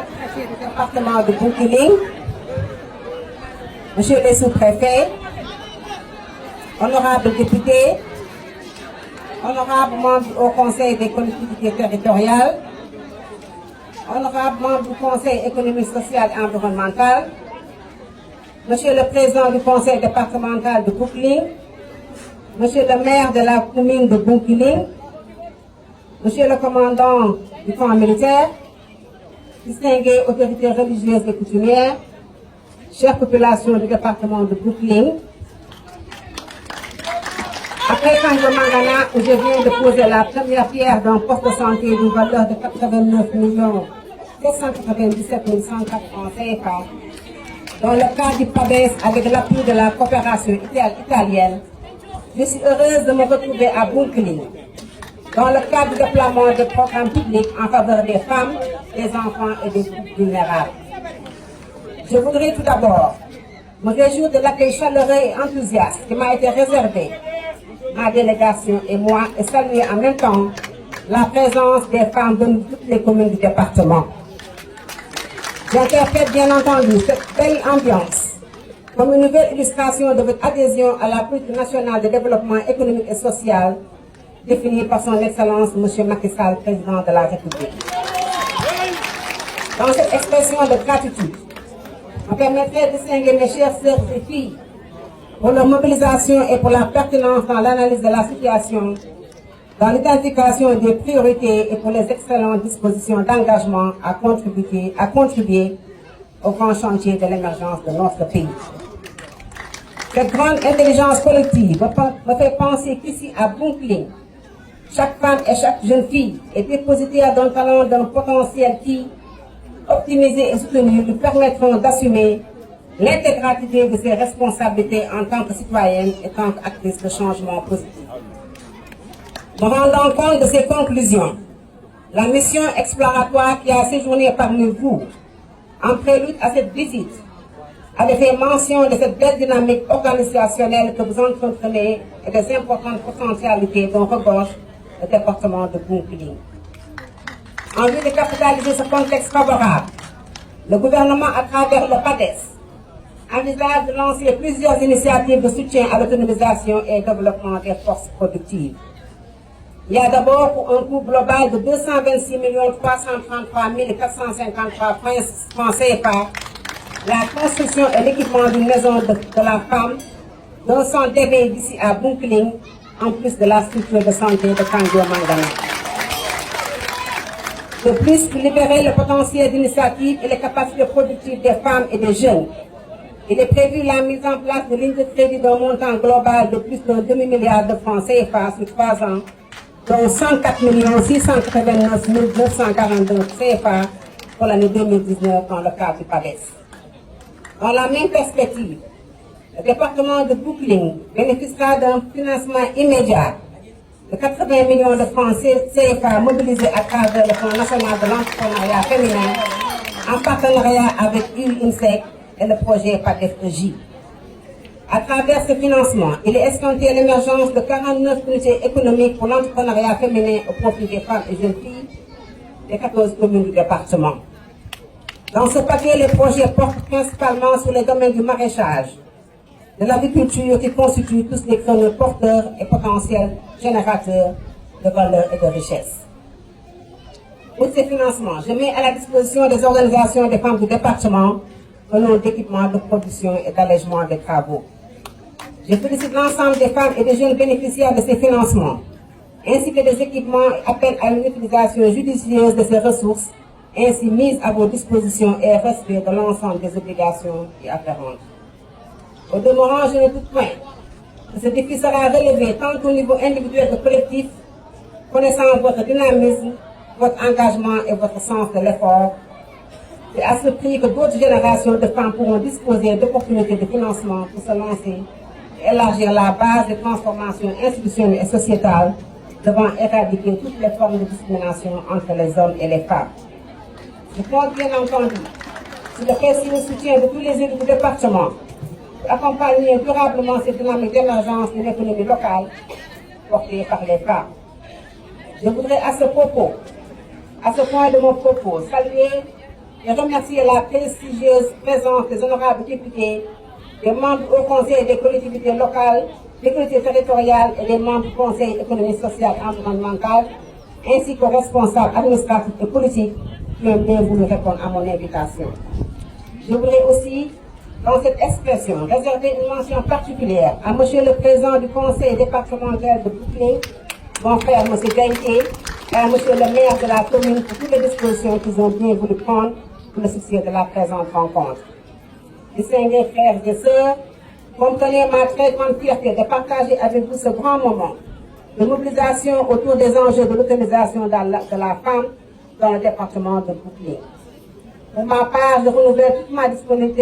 préfet du département de Bounkiling, Monsieur le sous-préfet, honorables députés, honorables membres au Conseil des collectivités territoriales, honorables membres du Conseil économique, social et environnemental, Monsieur le président du Conseil départemental de Bounkiling, Monsieur le maire de la commune de Bounkiling, Monsieur le commandant du camp militaire, distinguées autorités religieuses et coutumières, chère population du département de Bounkiling, après Kango Mangana, où je viens de poser la première pierre d'un poste de santé d'une valeur de 89 797 104 francs CFA, dans le cadre du PABES avec l'appui de la coopération italienne, je suis heureuse de me retrouver à Bounkiling, dans le cadre du déploiement de programmes publics en faveur des femmes, des enfants et des groupes vulnérables. Je voudrais tout d'abord me réjouir de l'accueil chaleureux et enthousiaste qui m'a été réservé, ma délégation et moi, et saluer en même temps la présence des femmes de toutes les communes du département. J'interprète bien entendu cette belle ambiance comme une nouvelle illustration de votre adhésion à la politique nationale de développement économique et social définie par son Excellence M. Macky Sall, président de la République. Dans cette expression de gratitude, on permettrait de distinguer mes chères sœurs et filles pour leur mobilisation et pour la pertinence dans l'analyse de la situation, dans l'identification des priorités et pour les excellentes dispositions d'engagement à contribuer au grand chantier de l'émergence de notre pays. Cette grande intelligence collective me fait penser qu'ici à Bounkiling, chaque femme et chaque jeune fille est dépositaire d'un talent, d'un potentiel qui, optimisé et soutenu, lui permettront d'assumer l'intégralité de ses responsabilités en tant que citoyenne et tant qu'actrice de changement positif. Me rendant compte de ces conclusions, la mission exploratoire qui a séjourné parmi vous, en prélude à cette visite, avait fait mention de cette belle dynamique organisationnelle que vous entretenez et des importantes potentialités dont regorge le département de Bounkiling. En vue de capitaliser ce contexte favorable, le gouvernement, à travers le PADES, envisage de lancer plusieurs initiatives de soutien à l'autonomisation et au développement des forces productives. Il y a d'abord pour un coût global de 226 333 453 francs CFA la construction et l'équipement d'une maison de la femme, d'un centre d'éveil d'ici à Bounkiling, en plus de la structure de santé de Kango Mangana. De plus, pour libérer le potentiel d'initiative et les capacités productives des femmes et des jeunes, il est prévu la mise en place de lignes de crédit d'un montant global de plus d'un demi-milliard de francs CFA sur 3 ans, dont 104 689 942 CFA pour l'année 2019 dans le cadre du PADES. Dans la même perspective, le département de Bounkiling bénéficiera d'un financement immédiat de 80 millions de francs CFA mobilisés à travers le Fonds national de l'entrepreneuriat féminin en partenariat avec UNICEF et le projet PADES-EJ. À travers ce financement, il est escompté l'émergence de 49 unités économiques pour l'entrepreneuriat féminin au profit des femmes et jeunes filles des 14 communes du département. Dans ce paquet, les projets portent principalement sur les domaines du maraîchage, de l'agriculture qui constituent tous les créneaux porteurs et potentiels générateurs de valeur et de richesse. Pour ces financements, je mets à la disposition des organisations des femmes du département un lot d'équipements de production et d'allègement des travaux. Je félicite l'ensemble des femmes et des jeunes bénéficiaires de ces financements, ainsi que des équipements et appelle à une utilisation judicieuse de ces ressources, ainsi mises à vos dispositions et respect de l'ensemble des obligations y afférentes. Au demeurant, je ne doute point que ce défi sera relevé tant au niveau individuel que collectif, connaissant votre dynamisme, votre engagement et votre sens de l'effort. C'est à ce prix que d'autres générations de femmes pourront disposer d'opportunités de financement pour se lancer et élargir la base des transformations institutionnelles et sociétales devant éradiquer toutes les formes de discrimination entre les hommes et les femmes. Je compte bien entendu sur le précieux soutien de tous les élus du département pour accompagner durablement cette dynamique d'émergence d'une économie locale portée par les femmes. Je voudrais à ce point de mon propos, saluer et remercier la prestigieuse présence des honorables députés, des membres au Conseil des collectivités locales, des collectivités territoriales et des membres du Conseil économique, social et environnemental, ainsi qu'aux responsables administratifs et politiques qui ont bien voulu répondre à mon invitation. Je voudrais aussi, dans cette expression, réserver une mention particulière à Monsieur le Président du Conseil départemental de Boukling, mon frère M. Gaïté, et à Monsieur le maire de la commune pour toutes les dispositions qu'ils ont bien voulu prendre pour le succès de la présente rencontre. Distingués frères et sœurs, comprenez ma très grande fierté de partager avec vous ce grand moment de mobilisation autour des enjeux de l'autonomisation de la femme dans le département de Boukling. Pour ma part, je renouvelle toute ma disponibilité